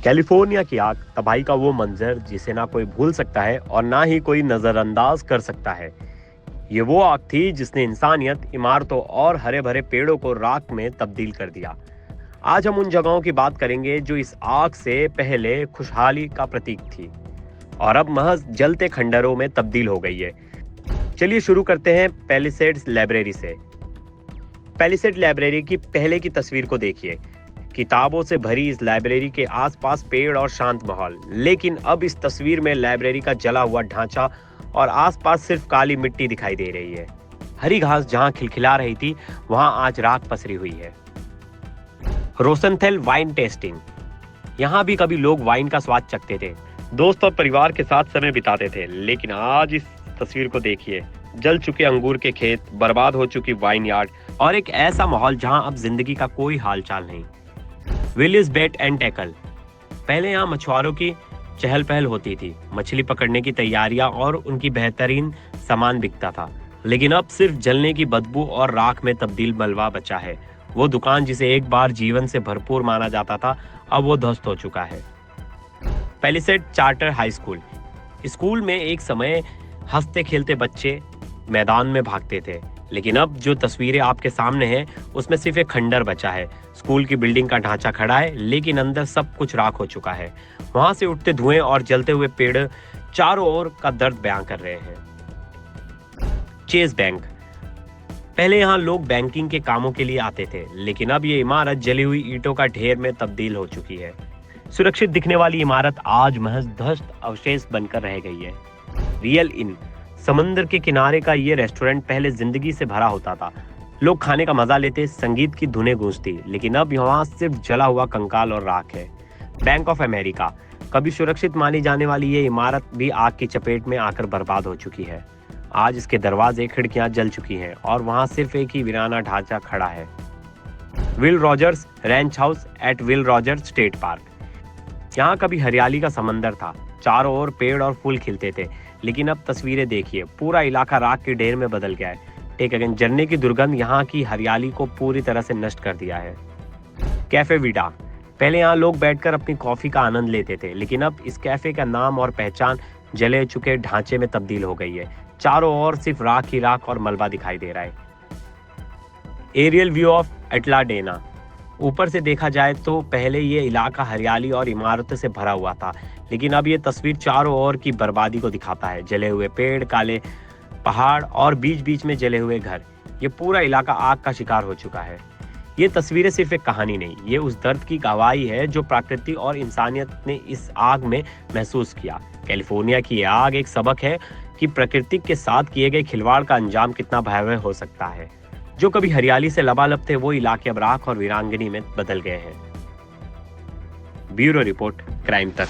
California की आग तबाही का वो मंजर जिसे ना कोई भूल सकता है और ना ही कोई नजरअंदाज कर सकता है। ये वो आग थी जिसने इंसानियत, इमारतों और हरे भरे पेड़ों को राख में तब्दील कर दिया। आज हम उन जगहों की बात करेंगे जो इस आग से पहले खुशहाली का प्रतीक थी और अब महज जलते खंडरों में तब्दील हो गई है। चलिए शुरू करते हैं पैलिसेड्स लाइब्रेरी से। पैलिसेड लाइब्रेरी की पहले की तस्वीर को देखिए। किताबों से भरी इस लाइब्रेरी के आसपास पेड़ और शांत माहौल, लेकिन अब इस तस्वीर में लाइब्रेरी का जला हुआ ढांचा और आसपास सिर्फ काली मिट्टी दिखाई दे रही है। हरी घास जहां खिलखिला रही थी वहां आज राख पसरी हुई है। रोसेनथेल वाइन टेस्टिंग। यहाँ भी कभी लोग वाइन का स्वाद चखते थे, दोस्त और परिवार के साथ समय बिताते थे, लेकिन आज इस तस्वीर को देखिए। जल चुके अंगूर के खेत, बर्बाद हो चुकी वाइन यार्ड और एक ऐसा माहौल जहां अब जिंदगी का कोई हालचाल नहीं। Willis bait and tackle. पहले यहाँ मछुआरों की चहल पहल होती थी, मछली पकड़ने की तैयारियां और उनकी बेहतरीन सामान बिकता था, लेकिन अब सिर्फ जलने की बदबू और राख में तब्दील मलबा बचा है। वो दुकान जिसे एक बार जीवन से भरपूर माना जाता था, अब वो ध्वस्त हो चुका है। Palisade charter high school. School में एक समय हंसते खेलते बच्चे मैदान में भागते थे, लेकिन अब जो तस्वीरें आपके सामने हैं उसमें सिर्फ एक खंडर बचा है। स्कूल की बिल्डिंग का ढांचा खड़ा है, लेकिन अंदर सब कुछ राख हो चुका है। वहां से उठते धुएं और जलते हुए पेड़ चारों ओर का दर्द बयां कर रहे हैं। Chase bank. पहले यहाँ लोग बैंकिंग के कामों के लिए आते थे, लेकिन अब ये इमारत जली हुई ईंटों का ढेर में तब्दील हो चुकी है। सुरक्षित दिखने वाली इमारत आज महज ध्वस्त अवशेष बनकर रह गई है। Real in. समंदर के किनारे का ये रेस्टोरेंट पहले जिंदगी से भरा होता था। लोग खाने का मजा लेते, संगीत की धुनें गूंजती, लेकिन अब यहाँ सिर्फ जला हुआ कंकाल और राख है। Bank of America. कभी सुरक्षित मानी जाने वाली ये इमारत भी आग की चपेट में आकर बर्बाद हो चुकी है। आज इसके दरवाजे, खिड़कियां जल चुकी हैं और वहां सिर्फ एक ही वीराना ढांचा खड़ा है। Will Rogers ranch house at Will Rogers state park. यहाँ कभी हरियाली का समंदर था, चारों ओर पेड़ और फूल खिलते थे, लेकिन अब तस्वीरें देखिए, पूरा इलाका राख के ढेर में बदल गया है। Take again. जलने की दुर्गंध यहाँ की हरियाली को पूरी तरह से नष्ट कर दिया है। कैफे विडा। पहले यहाँ लोग बैठकर अपनी कॉफी का आनंद लेते थे, लेकिन अब इस कैफे का नाम और पहचान जले चुके ढांचे में तब्दील हो गई है। चारों ओर सिर्फ राख ही राख और मलबा दिखाई दे रहा है। Aerial view of Altadena. ऊपर से देखा जाए तो पहले ये इलाका हरियाली और इमारतों से भरा हुआ था, लेकिन अब ये तस्वीर चारों ओर की बर्बादी को दिखाता है। जले हुए पेड़, काले पहाड़ और बीच बीच में जले हुए घर। ये पूरा इलाका आग का शिकार हो चुका है। ये तस्वीरें सिर्फ एक कहानी नहीं, ये उस दर्द की गवाही है जो प्रकृति और इंसानियत ने इस आग में महसूस किया। कैलिफोर्निया की ये आग एक सबक है कि प्रकृति के साथ किए गए खिलवाड़ का अंजाम कितना भयावह हो सकता है। जो कभी हरियाली से लबालब थे, वो इलाके अब राख और वीरांगनी में बदल गए हैं। ब्यूरो रिपोर्ट, क्राइम तक।